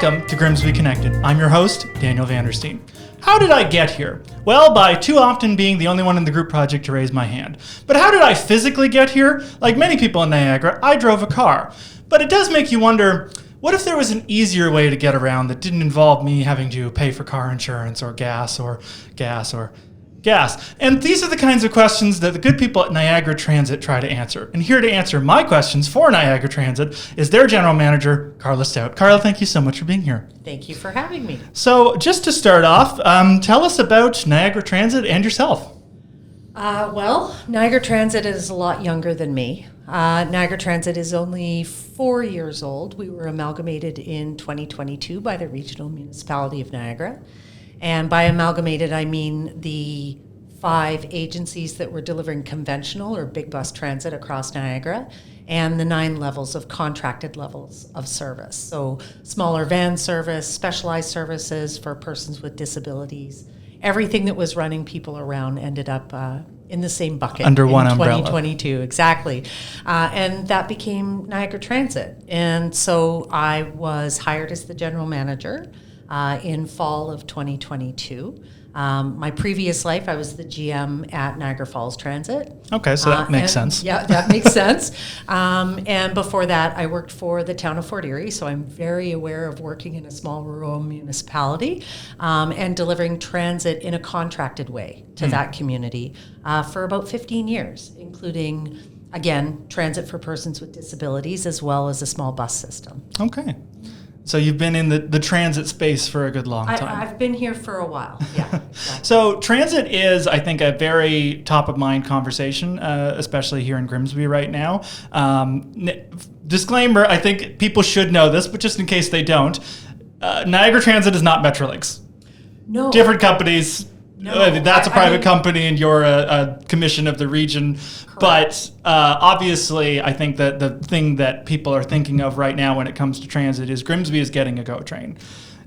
Welcome to Grimsby Connected. I'm your host, Daniel Vandersteen. How did I get here? Well, by too often being the only one in the group project to raise my hand. But how did I physically get here? Like many people in Niagara, I drove a car. But it does make you wonder, what if there was an easier way to get around that didn't involve me having to pay for car insurance or gas? And these are the kinds of questions that the good people at Niagara Transit try to answer. And here to answer my questions for Niagara Transit is their general manager, Carla Stout. Carla, thank you so much for being here. Thank you for having me. So just to start off, tell us about Niagara Transit and yourself. Well, Niagara Transit is a lot younger than me. Niagara Transit is only 4 years old. We were amalgamated in 2022 by the Regional Municipality of Niagara. And by amalgamated, I mean the 5 agencies that were delivering conventional or big bus transit across Niagara and the 9 levels of contracted levels of service. So smaller van service, specialized services for persons with disabilities. Everything that was running people around ended up in the same bucket. Under one umbrella. 2022, exactly. And that became Niagara Transit. And so I was hired as the general manager in fall of 2022. My previous life, I was the GM at Niagara Falls Transit. Okay, so that makes sense. Yeah, that makes sense. And before that, I worked for the town of Fort Erie, so I'm very aware of working in a small rural municipality and delivering transit in a contracted way to that community for about 15 years, including, again, transit for persons with disabilities as well as a small bus system. Okay. So you've been in the transit space for a good long time. I've been here for a while, yeah. Exactly. So transit is, I think, a very top-of-mind conversation, especially here in Grimsby right now. Disclaimer, I think people should know this, but just in case they don't, Niagara Transit is not Metrolinx. No. Different companies. No, that's a private company and you're a commission of the region. Correct. But obviously, I think that the thing that people are thinking of right now when it comes to transit is Grimsby is getting a GO train.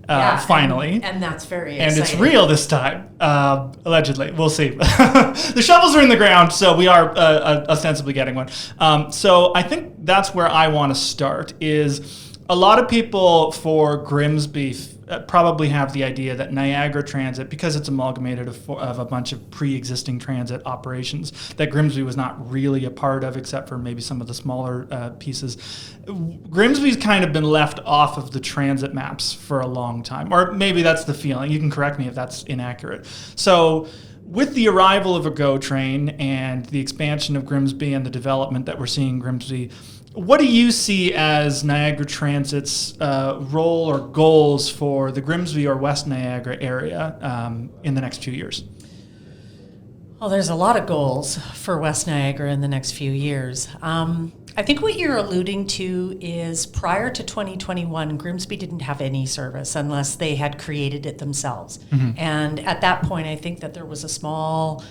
Finally. And that's very exciting. And it's real this time, allegedly. We'll see. The shovels are in the ground, so we are ostensibly getting one. So I think that's where I want to start is a lot of people for Grimsby probably have the idea that Niagara Transit, because it's amalgamated of a bunch of pre-existing transit operations that Grimsby was not really a part of, except for maybe some of the smaller pieces. Grimsby's kind of been left off of the transit maps for a long time, or maybe that's the feeling. You can correct me if that's inaccurate. So with the arrival of a GO train and the expansion of Grimsby and the development that we're seeing in Grimsby, what do you see as Niagara Transit's role or goals for the Grimsby or West Niagara area in the next few years? Well, there's a lot of goals for West Niagara in the next few years. I think what you're alluding to is prior to 2021, Grimsby didn't have any service unless they had created it themselves. Mm-hmm. And at that point, I think that there was a small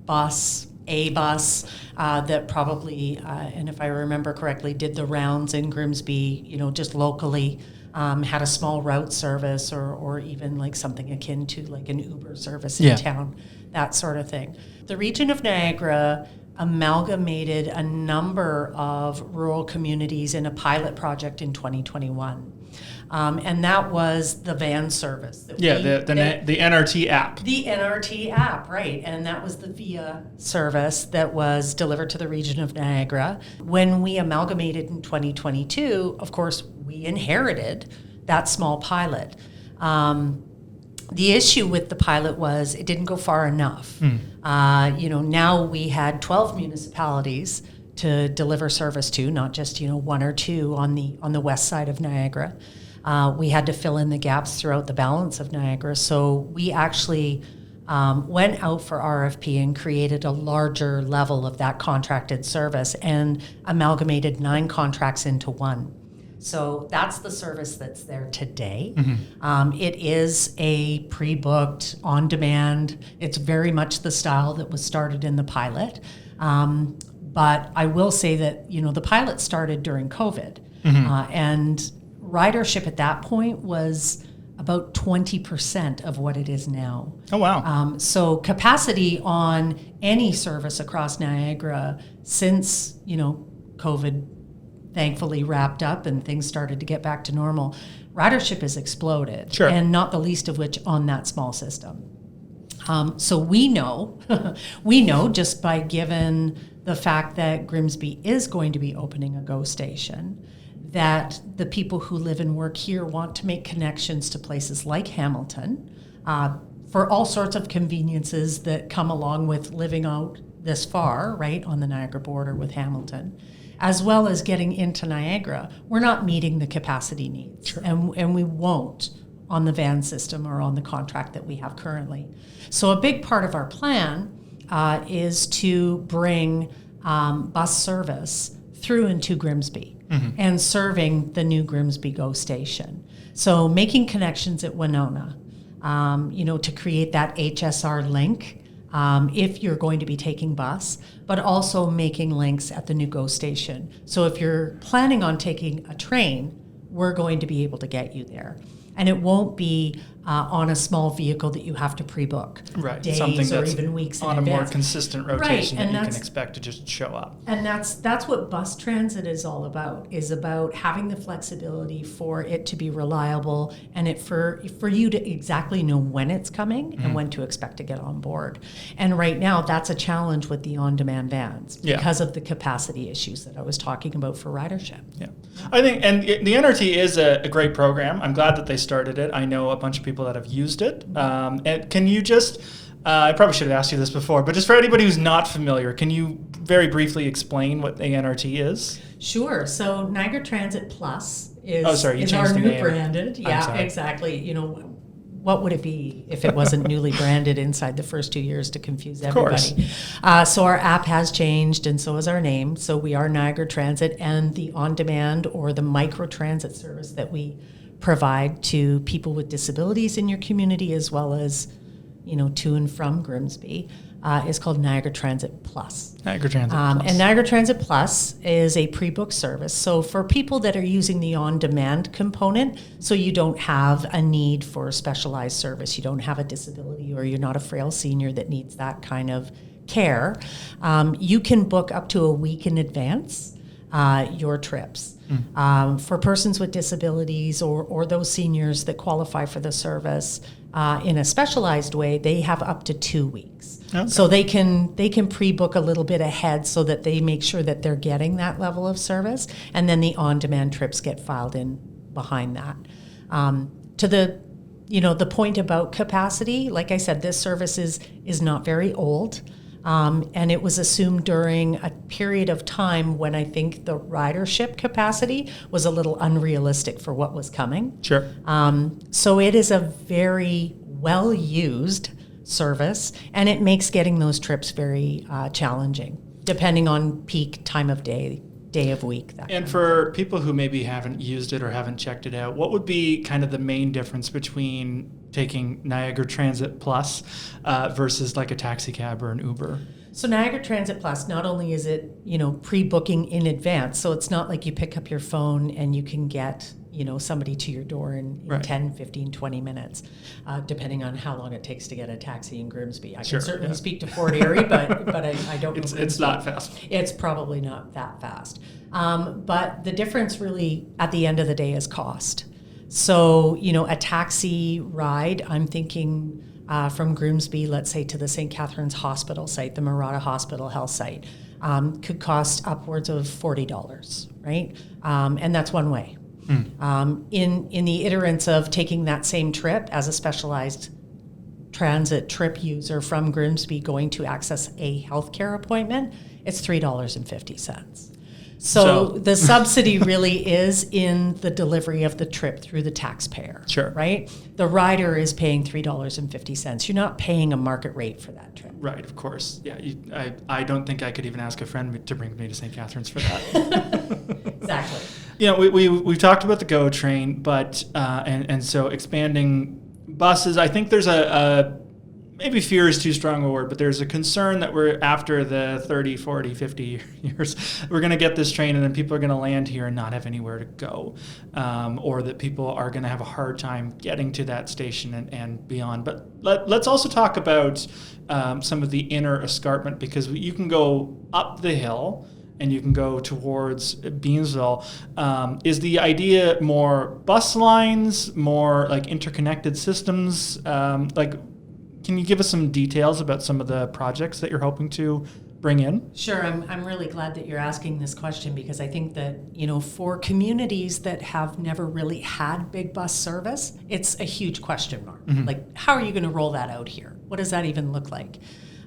bus, a bus that probably, and if I remember correctly, did the rounds in Grimsby, just locally, had a small route service or even like something akin to like an Uber service in town, that sort of thing. The region of Niagara amalgamated a number of rural communities in a pilot project in 2021. And that was the van service. The NRT app. The NRT app, right. And that was the VIA service that was delivered to the region of Niagara. When we amalgamated in 2022, of course, we inherited that small pilot. The issue with the pilot was it didn't go far enough. Now we had 12 municipalities to deliver service to, not just, 1 or 2 on the west side of Niagara. We had to fill in the gaps throughout the balance of Niagara. So we actually went out for RFP and created a larger level of that contracted service and amalgamated 9 contracts into one. So that's the service that's there today. Mm-hmm. It is a pre-booked, on-demand. It's very much the style that was started in the pilot. But I will say that, the pilot started during COVID. Mm-hmm. And ridership at that point was about 20% of what it is now. Oh, wow. So capacity on any service across Niagara since, COVID thankfully wrapped up and things started to get back to normal, ridership has exploded, Sure. and not the least of which on that small system. So we know, we know just by given the fact that Grimsby is going to be opening a GO station, that the people who live and work here want to make connections to places like Hamilton for all sorts of conveniences that come along with living out this far, right, on the Niagara border with Hamilton, as well as getting into Niagara. We're not meeting the capacity needs, Sure. and we won't on the van system or on the contract that we have currently. So a big part of our plan is to bring bus service through into Grimsby and serving the new Grimsby GO station. So making connections at Winona, to create that HSR link if you're going to be taking bus, but also making links at the new GO station. So if you're planning on taking a train, we're going to be able to get you there. And it won't be on a small vehicle that you have to pre-book Right. days Something or that's even weeks on in a more advance. consistent rotation Right, and that you can that's- expect to just show up. And that's what bus transit is all about, is about having the flexibility for it to be reliable and it for you to exactly know when it's coming and when to expect to get on board. And right now, that's a challenge with the on-demand vans because of the capacity issues that I was talking about for ridership. Yeah, I think, and the NRT is a great program. I'm glad that they started it. I know a bunch of people that have used it. And can you just, I probably should have asked you this before, but just for anybody who's not familiar, can you very briefly explain what the NRT is? Sure. So Niagara Transit Plus is, Oh, sorry, you is changed our the new name. branded. I'm Yeah, sorry. exactly. What would it be if it wasn't newly branded inside the first 2 years to confuse everybody? So our app has changed, and so has our name. So we are Niagara Transit, and the on-demand or the micro-transit service that we provide to people with disabilities in your community, as well as, to and from Grimsby, is called Niagara Transit Plus. Niagara Transit Plus. And Niagara Transit Plus is a pre-book service. So for people that are using the on-demand component, so you don't have a need for specialized service, you don't have a disability, or you're not a frail senior that needs that kind of care, you can book up to a week in advance your trips. For persons with disabilities or those seniors that qualify for the service in a specialized way, they have up to 2 weeks. Okay. So they can pre-book a little bit ahead so that they make sure that they're getting that level of service, and then the on-demand trips get filed in behind that. To the point about capacity, like I said, this service is not very old. And it was assumed during a period of time when I think the ridership capacity was a little unrealistic for what was coming. Sure. So it is a very well-used service, and it makes getting those trips very challenging, depending on peak time of day of week. And for people who maybe haven't used it or haven't checked it out, what would be kind of the main difference between taking Niagara Transit Plus versus like a taxi cab or an Uber? So Niagara Transit Plus, not only is it, pre-booking in advance, so it's not like you pick up your phone and you can get, somebody to your door in Right. 10, 15, 20 minutes, depending on how long it takes to get a taxi in Grimsby. I Sure, can certainly yeah. speak to Fort Erie, but I don't know It's Grimsby. not fast. It's probably not that fast. But the difference really at the end of the day is cost. So, a taxi ride, I'm thinking from Grimsby, let's say, to the St. Catharines Hospital site, the Murata Hospital Health site, could cost upwards of $40, right? And that's one way. In the iterance of taking that same trip as a specialized transit trip user from Grimsby going to access a healthcare appointment, it's $3.50. So the subsidy really is in the delivery of the trip through the taxpayer. Sure. Right? The rider is paying $3.50. You're not paying a market rate for that trip. Right, of course. Yeah, I don't think I could even ask a friend to bring me to St. Catharines for that. Exactly. We've talked about the GO train, but and so expanding buses. I think there's a maybe fear is too strong a word, but there's a concern that we're after the 30, 40, 50 years, we're going to get this train and then people are going to land here and not have anywhere to go, or that people are going to have a hard time getting to that station and beyond. But let's also talk about some of the inner escarpment, because you can go up the hill and you can go towards Beamsville. Is the idea more bus lines, more like interconnected systems? Can you give us some details about some of the projects that you're hoping to bring in? Sure. I'm really glad that you're asking this question, because I think that, for communities that have never really had big bus service, it's a huge question mark. Mm-hmm. Like, how are you going to roll that out here? What does that even look like?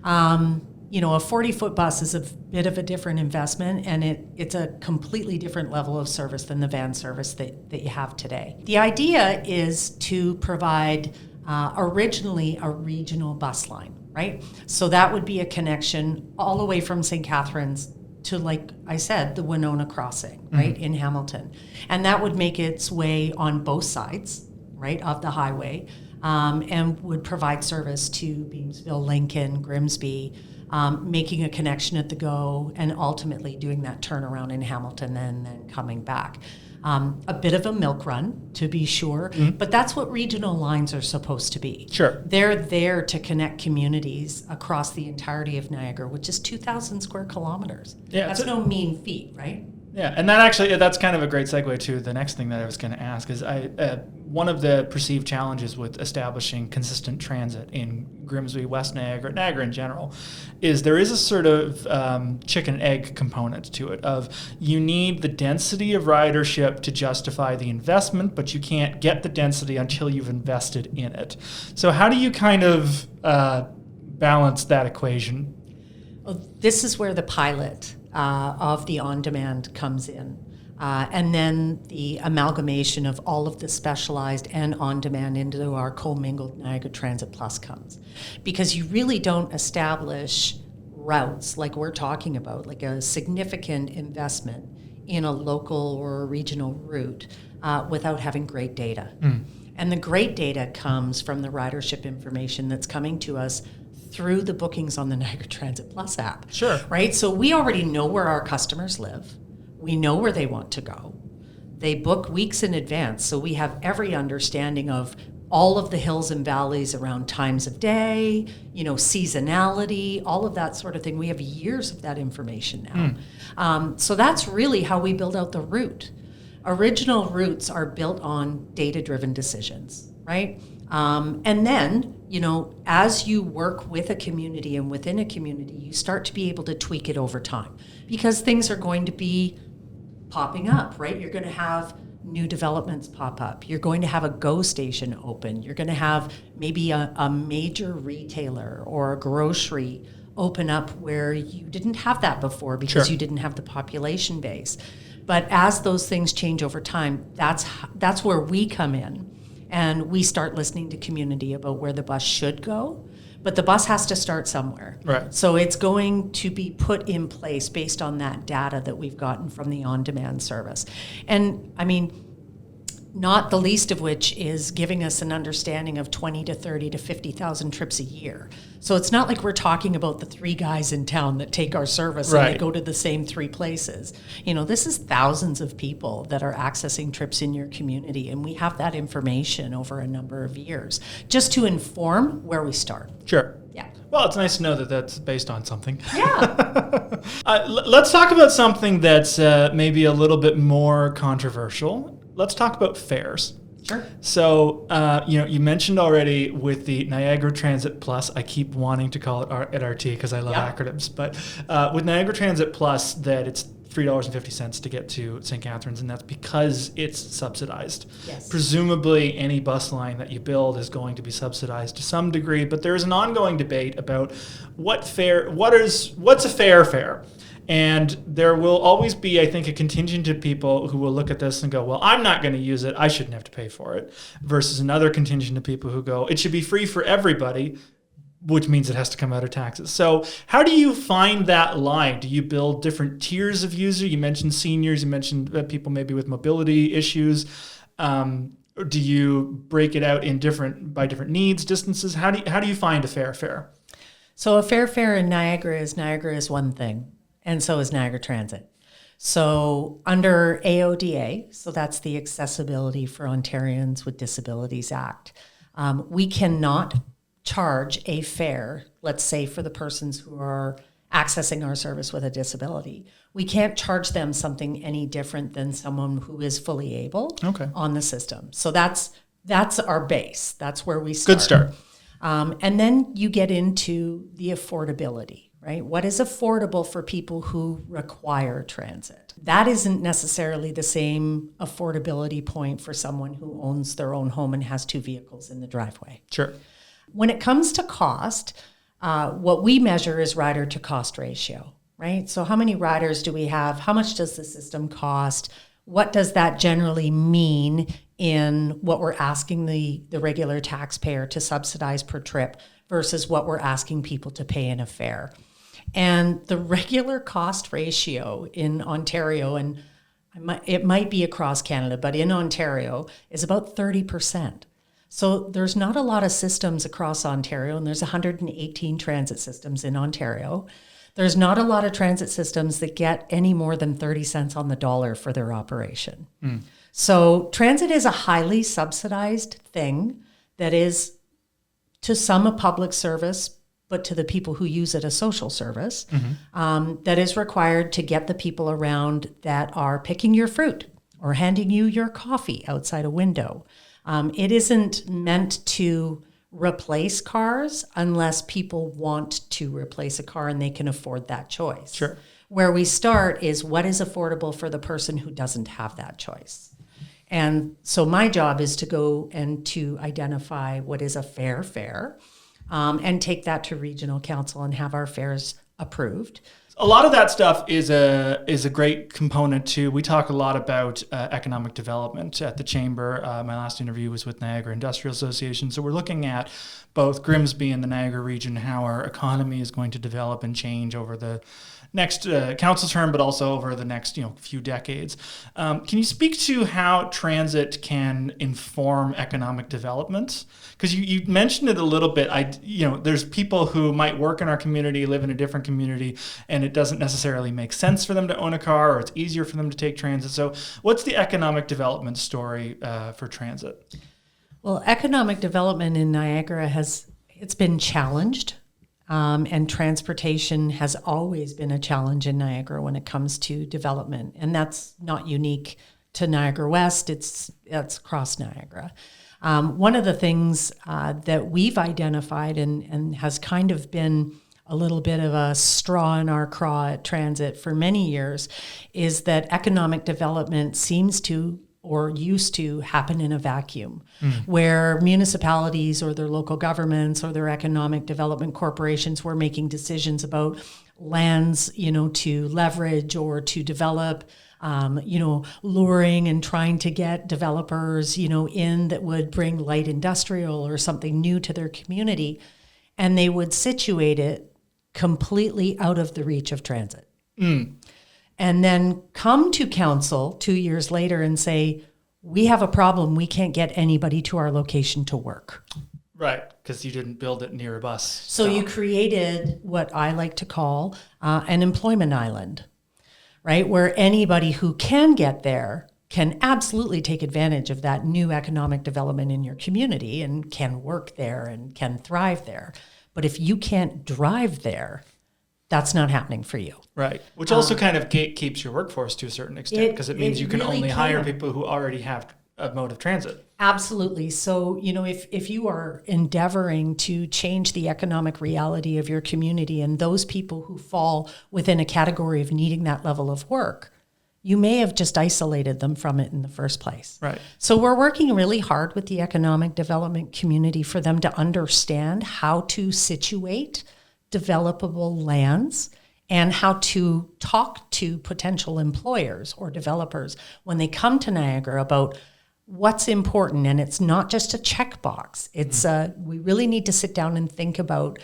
A 40-foot bus is a bit of a different investment, and it's a completely different level of service than the van service that you have today. The idea is to provide originally a regional bus line, right? So that would be a connection all the way from St. Catharines to, like I said, the Winona Crossing, right, in Hamilton. And that would make its way on both sides, right, of the highway, and would provide service to Beamsville, Lincoln, Grimsby, making a connection at the go, and ultimately doing that turnaround in Hamilton and then coming back. A bit of a milk run, to be sure, but that's what regional lines are supposed to be. Sure. They're there to connect communities across the entirety of Niagara, which is 2,000 square kilometers. Yeah, that's no mean feat, right? Yeah, and that's kind of a great segue to the next thing that I was going to ask. Is one of the perceived challenges with establishing consistent transit in Grimsby, West Niagara, Niagara in general, is there is a sort of chicken and egg component to it. Of you need the density of ridership to justify the investment, but you can't get the density until you've invested in it. So how do you kind of balance that equation? Well, this is where the pilot of the on-demand comes in. And then the amalgamation of all of the specialized and on-demand into our commingled Niagara Transit Plus comes. Because you really don't establish routes like we're talking about, like a significant investment in a local or a regional route without having great data. And the great data comes from the ridership information that's coming to us through the bookings on the Niagara Transit Plus app. Sure. Right? So we already know where our customers live. We know where they want to go. They book weeks in advance, so we have every understanding of all of the hills and valleys around times of day, seasonality, all of that sort of thing. We have years of that information now. So that's really how we build out the route. Original routes are built on data-driven decisions, right? And then, as you work with a community and within a community, you start to be able to tweak it over time, because things are going to be popping up, right? You're going to have new developments pop up. You're going to have a GO station open. You're going to have maybe a major retailer or a grocery open up where you didn't have that before because you didn't have the population base. But as those things change over time, that's where we come in. And we start listening to community about where the bus should go. But the bus has to start somewhere. Right. So it's going to be put in place based on that data that we've gotten from the on-demand service. And I mean, not the least of which is giving us an understanding of 20 to 30 to 50,000 trips a year. So it's not like we're talking about the three guys in town that take our service and they go to the same three places. This is thousands of people that are accessing trips in your community, and we have that information over a number of years just to inform where we start. Sure. Yeah. Well, it's nice to know that that's based on something. Yeah. Let's talk about something that's maybe a little bit more controversial. Let's talk about fares. Sure. So, you mentioned already with the Niagara Transit Plus, I keep wanting to call it NRT because I love acronyms, but with Niagara Transit Plus, that it's $3.50 to get to St. Catharines, and that's because it's subsidized. Yes. Presumably, any bus line that you build is going to be subsidized to some degree, but there is an ongoing debate about what's a fair fare. And there will always be, I think, a contingent of people who will look at this and go, well, I'm not going to use it. I shouldn't have to pay for it. Versus another contingent of people who go, it should be free for everybody, which means it has to come out of taxes. So how do you find that line? Do you build different tiers of user? You mentioned seniors. You mentioned people maybe with mobility issues. Or do you break it out in by different needs, distances? How do you find a fair fare? So a fair fare in Niagara is one thing. And so is Niagara Transit. So under AODA, so that's the Accessibility for Ontarians with Disabilities Act, we cannot charge a fare, let's say for the persons who are accessing our service with a disability. We can't charge them something any different than someone who is fully able on the system. So that's our base. That's where we start. Good start. And then you get into the affordability, right? What is affordable for people who require transit? That isn't necessarily the same affordability point for someone who owns their own home and has 2 vehicles in the driveway. Sure. When it comes to cost, what we measure is rider to cost ratio, right? So how many riders do we have? How much does the system cost? What does that generally mean in what we're asking the regular taxpayer to subsidize per trip versus what we're asking people to pay in a fare? And the regular cost ratio in Ontario, and it might be across Canada, but in Ontario is about 30%. So there's not a lot of systems across Ontario, and there's 118 transit systems in Ontario. There's not a lot of transit systems that get any more than 30 cents on the dollar for their operation. So transit is a highly subsidized thing that is, to some, a public service, but to the people who use it, a social service, that is required to get the people around that are picking your fruit or handing you your coffee outside a window. It isn't meant to replace cars unless people want to replace a car and they can afford that choice. Sure. Where we start is what is affordable for the person who doesn't have that choice. And so my job is to go and to identify what is a fair fare, and take that to regional council and have our fares approved. A lot of that stuff is a great component too. We talk a lot about economic development at the Chamber. My last interview was with Niagara Industrial Association. So we're looking at both Grimsby and the Niagara region, how our economy is going to develop and change over the next council term, but also over the next few decades. Can you speak to how transit can inform economic development? Because you mentioned it a little bit. There's people who might work in our community, live in a different community, and it doesn't necessarily make sense for them to own a car, or it's easier for them to take transit. So what's the economic development story for transit? Well, economic development in Niagara it's been challenged. And transportation has always been a challenge in Niagara when it comes to development. And that's not unique to Niagara West, it's across Niagara. One of the things that we've identified and has kind of been a little bit of a straw in our craw at transit for many years is that economic development seems to or used to happen in a vacuum, where municipalities or their local governments or their economic development corporations were making decisions about lands, to leverage or to develop, luring and trying to get developers, in that would bring light industrial or something new to their community. And they would situate it completely out of the reach of transit. And then come to council 2 years later and say, we have a problem. We can't get anybody to our location to work. Right, because you didn't build it near a bus. So you created what I like to call an employment island, right? Where anybody who can get there can absolutely take advantage of that new economic development in your community and can work there and can thrive there. But if you can't drive there, that's not happening for you. Right. Which also kind of gatekeeps your workforce to a certain extent, because it means you can really only hire people who already have a mode of transit. Absolutely. So, if you are endeavoring to change the economic reality of your community and those people who fall within a category of needing that level of work, you may have just isolated them from it in the first place. Right. So we're working really hard with the economic development community for them to understand how to situate developable lands and how to talk to potential employers or developers when they come to Niagara about what's important. And it's not just a checkbox. It's we really need to sit down and think about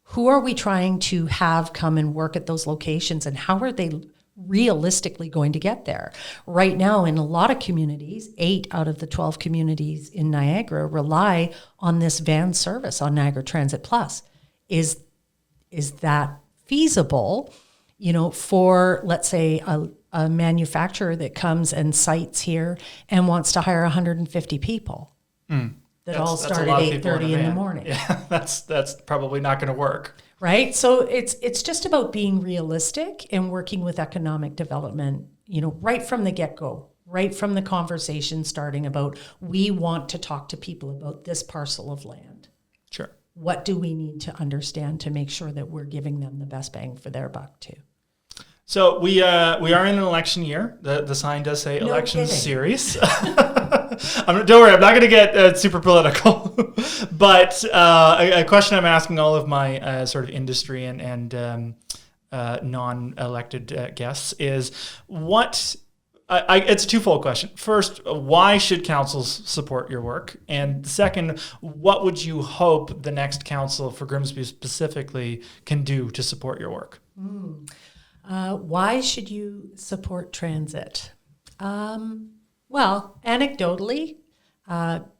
who are we trying to have come and work at those locations and how are they realistically going to get there. Right now, in a lot of communities, 8 out of the 12 communities in Niagara rely on this van service on Niagara Transit Plus. Is that feasible, for, let's say, a manufacturer that comes and sites here and wants to hire 150 people? that all That's start a lot at of people 8:30 a in the van. morning. Yeah, that's probably not going to work. Right? So it's just about being realistic and working with economic development, right from the get-go, right from the conversation starting about, we want to talk to people about this parcel of land. Sure. What do we need to understand to make sure that we're giving them the best bang for their buck too? So we are in an election year. The sign does say No election kidding. series. Don't worry, I'm not going to get super political. But a question I'm asking all of my sort of industry and non-elected guests is what. It's a twofold question. First, why should councils support your work? And second, what would you hope the next council for Grimsby specifically can do to support your work? Why should you support transit? Well, anecdotally,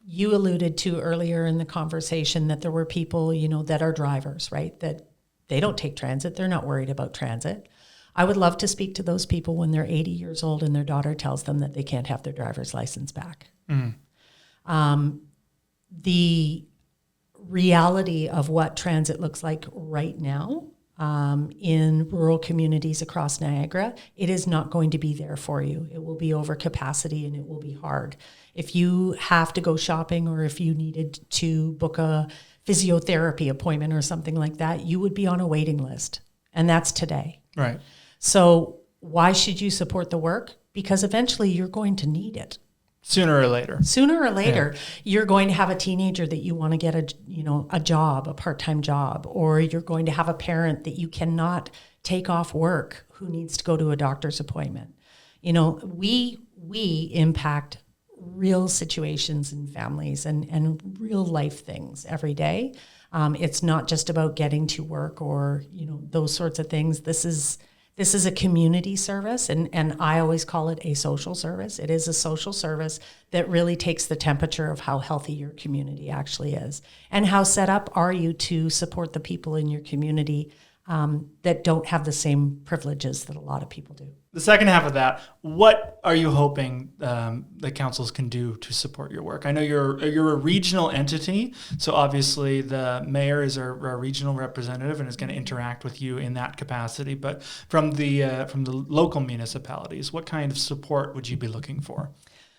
you alluded to earlier in the conversation that there were people, that are drivers, right? That they don't take transit. They're not worried about transit. I would love to speak to those people when they're 80 years old and their daughter tells them that they can't have their driver's license back. The reality of what transit looks like right now in rural communities across Niagara, it is not going to be there for you. It will be over capacity and it will be hard. If you have to go shopping or if you needed to book a physiotherapy appointment or something like that, you would be on a waiting list. And that's today. Right. So why should you support the work? Because eventually you're going to need it. Sooner or later. You're going to have a teenager that you want to get a job, a part-time job, or you're going to have a parent that you cannot take off work who needs to go to a doctor's appointment. We impact real situations in families and real life things every day. It's not just about getting to work or, those sorts of things. This is a community service, and I always call it a social service. It is a social service that really takes the temperature of how healthy your community actually is, and how set up are you to support the people in your community that don't have the same privileges that a lot of people do. The second half of that, what are you hoping the councils can do to support your work? I know you're a regional entity, so obviously the mayor is our regional representative and is going to interact with you in that capacity. But from the local municipalities, what kind of support would you be looking for?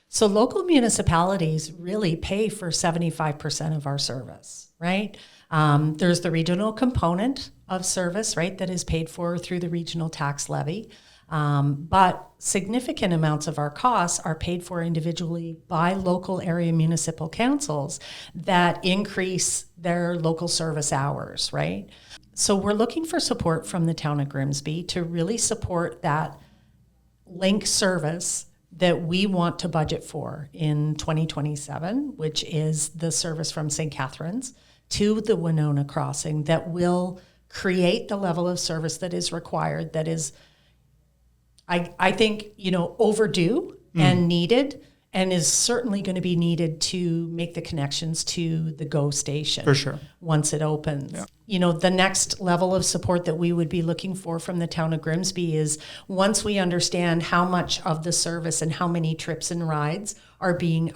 So local municipalities really pay for 75% of our service, right? There's the regional component of service, right, that is paid for through the regional tax levy. But significant amounts of our costs are paid for individually by local area municipal councils that increase their local service hours, right? So we're looking for support from the town of Grimsby to really support that link service that we want to budget for in 2027, which is the service from St. Catharines to the Winona crossing that will create the level of service that is required, that is, I think, overdue and needed, and is certainly going to be needed to make the connections to the GO station. For sure. Once it opens. Yeah. The next level of support that we would be looking for from the town of Grimsby is once we understand how much of the service and how many trips and rides are being,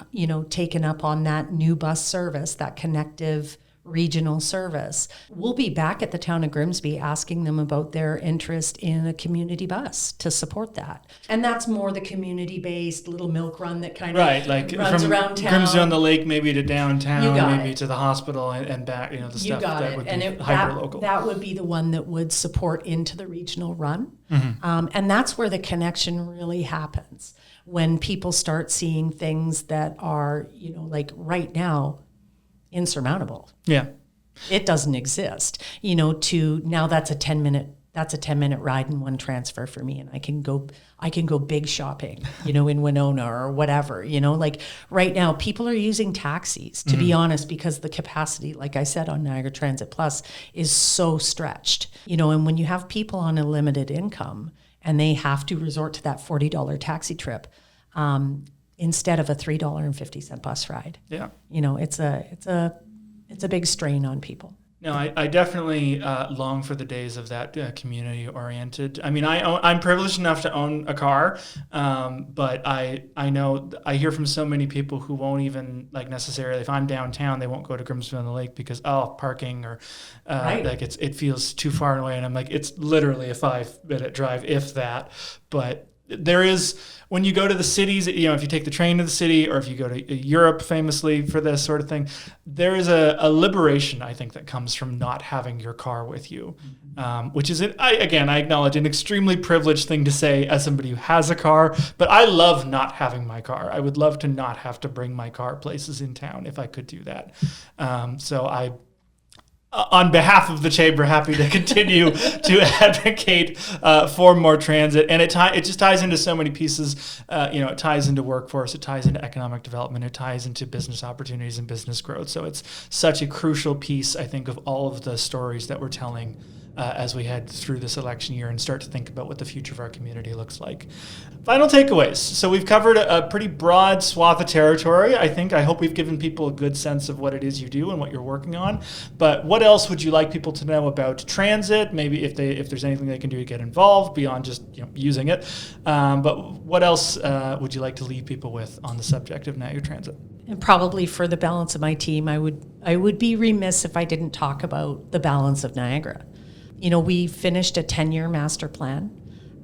taken up on that new bus service, that connective regional service. We'll be back at the town of Grimsby asking them about their interest in a community bus to support that. And that's more the community-based little milk run that kind of runs from around town. Grimsby on the lake, maybe to downtown, maybe it. to the hospital and back, the You stuff got that it. would And be hyper-local. that would be the one that would support into the regional run. Mm-hmm. And that's where the connection really happens. When people start seeing things that are, like right now, insurmountable. Yeah. It doesn't exist. To now that's a 10-minute ride and one transfer for me, and I can go big shopping, in Winona or whatever, like right now people are using taxis, to be honest, because the capacity, like I said, on Niagara Transit Plus is so stretched, and when you have people on a limited income and they have to resort to that $40 taxi trip, instead of a $3.50 bus ride. Yeah. It's a big strain on people. No, I definitely long for the days of that community-oriented. I mean, I'm privileged enough to own a car, but I know I hear from so many people who won't even like necessarily. If I'm downtown, they won't go to Grimsby on the Lake because parking or like it feels too far away, and I'm like, it's literally a 5-minute drive, if that. But there is, when you go to the cities, you know, if you take the train to the city, or if you go to Europe famously for this sort of thing, there is a liberation, I think, that comes from not having your car with you, which is, I acknowledge, an extremely privileged thing to say as somebody who has a car, but I love not having my car. I would love to not have to bring my car places in town if I could do that. So on behalf of the Chamber, happy to continue to advocate for more transit. And it just ties into so many pieces. It ties into workforce, it ties into economic development, it ties into business opportunities and business growth. So it's such a crucial piece, I think, of all of the stories that we're telling as we head through this election year and start to think about what the future of our community looks like. Final takeaways. So we've covered a pretty broad swath of territory. I hope we've given people a good sense of what it is you do and what you're working on. But what else would you like people to know about transit? Maybe if there's anything they can do to get involved beyond just using it. But what else would you like to leave people with on the subject of Niagara Transit? And probably for the balance of my team, I would be remiss if I didn't talk about the balance of Niagara. We finished a 10-year master plan.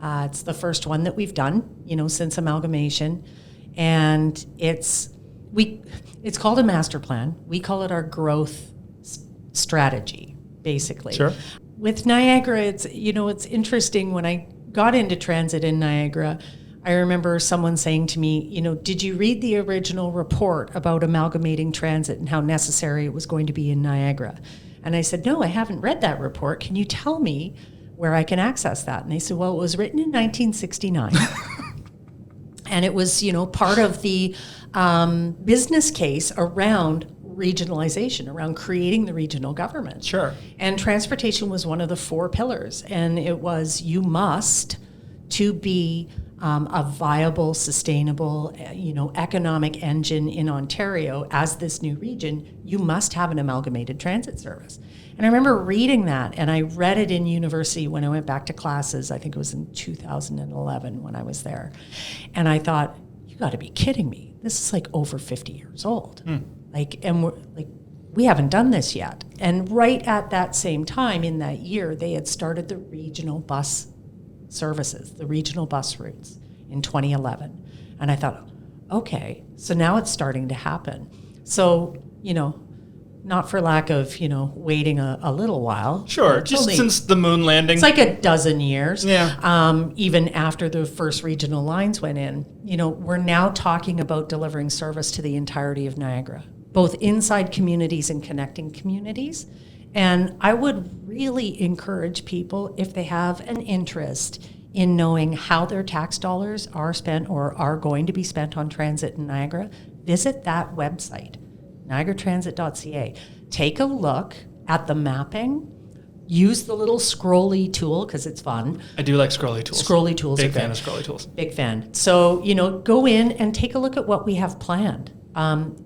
It's the first one that we've done, since amalgamation. And it's called a master plan. We call it our growth strategy, basically. Sure. With Niagara, it's interesting. When I got into transit in Niagara, I remember someone saying to me, did you read the original report about amalgamating transit and how necessary it was going to be in Niagara? And I said, no, I haven't read that report. Can you tell me where I can access that? And they said, well, it was written in 1969. And it was, part of the business case around regionalization, around creating the regional government. Sure. And transportation was one of the 4 pillars. And it was, you must, to be a viable, sustainable, economic engine in Ontario as this new region, you must have an amalgamated transit service. And I remember reading that, and I read it in university when I went back to classes. I think it was in 2011 when I was there. And I thought, you got to be kidding me. This is like over 50 years old. We haven't done this yet. And right at that same time in that year, they had started the regional bus services, the regional bus routes in 2011. And I thought, okay, so now it's starting to happen. So, not for lack of, waiting a little while. Sure, just since the moon landing. It's like a dozen years. Yeah. Even after the first regional lines went in, we're now talking about delivering service to the entirety of Niagara, both inside communities and connecting communities. And I would really encourage people, if they have an interest in knowing how their tax dollars are spent or are going to be spent on transit in Niagara, visit that website, niagaratransit.ca. Take a look at the mapping. Use the little scrolly tool because it's fun. I do like scrolly tools. Scrolly tools. Big fan of scrolly tools. Big fan. So, go in and take a look at what we have planned.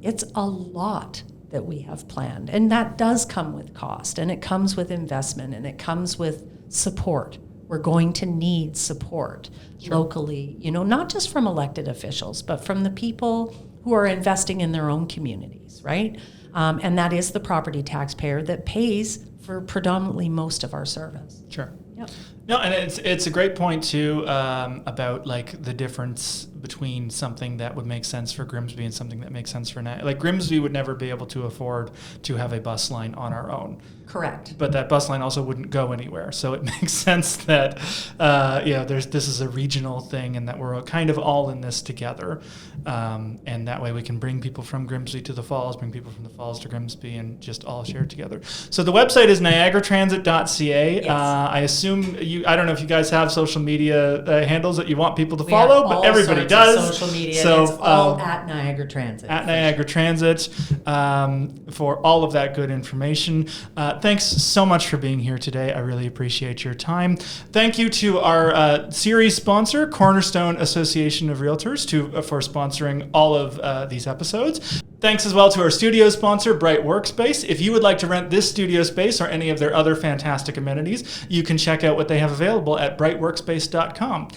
It's a lot that we have planned. And that does come with cost, and it comes with investment, and it comes with support. We're going to need support locally, not just from elected officials, but from the people who are investing in their own communities, right? And that is the property taxpayer that pays for predominantly most of our service. Sure. Yep. No, and it's a great point too about like the difference between something that would make sense for Grimsby and something that makes sense for like Grimsby would never be able to afford to have a bus line on our own. Correct. But that bus line also wouldn't go anywhere, so it makes sense that this is a regional thing, and that we're kind of all in this together, and that way we can bring people from Grimsby to the Falls, bring people from the Falls to Grimsby, and just all share together. So the website is niagaratransit.ca. Yes. I assume I don't know if you guys have social media handles that you want people to follow, but everybody does. Social media. So it's all at Niagara Transit. At Niagara Transit for all of that good information. Thanks so much for being here today. I really appreciate your time. Thank you to our series sponsor, Cornerstone Association of Realtors, for sponsoring all of these episodes. Thanks as well to our studio sponsor, Bright Workspace. If you would like to rent this studio space or any of their other fantastic amenities, you can check out what they have available at brightworkspace.com.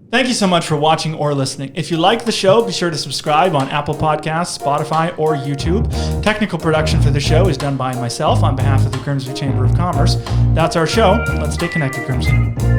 Thank you so much for watching or listening. If you like the show, be sure to subscribe on Apple Podcasts, Spotify, or YouTube. Technical production for the show is done by myself on behalf of the Grimsby Chamber of Commerce. That's our show. Let's stay connected, Grimsby.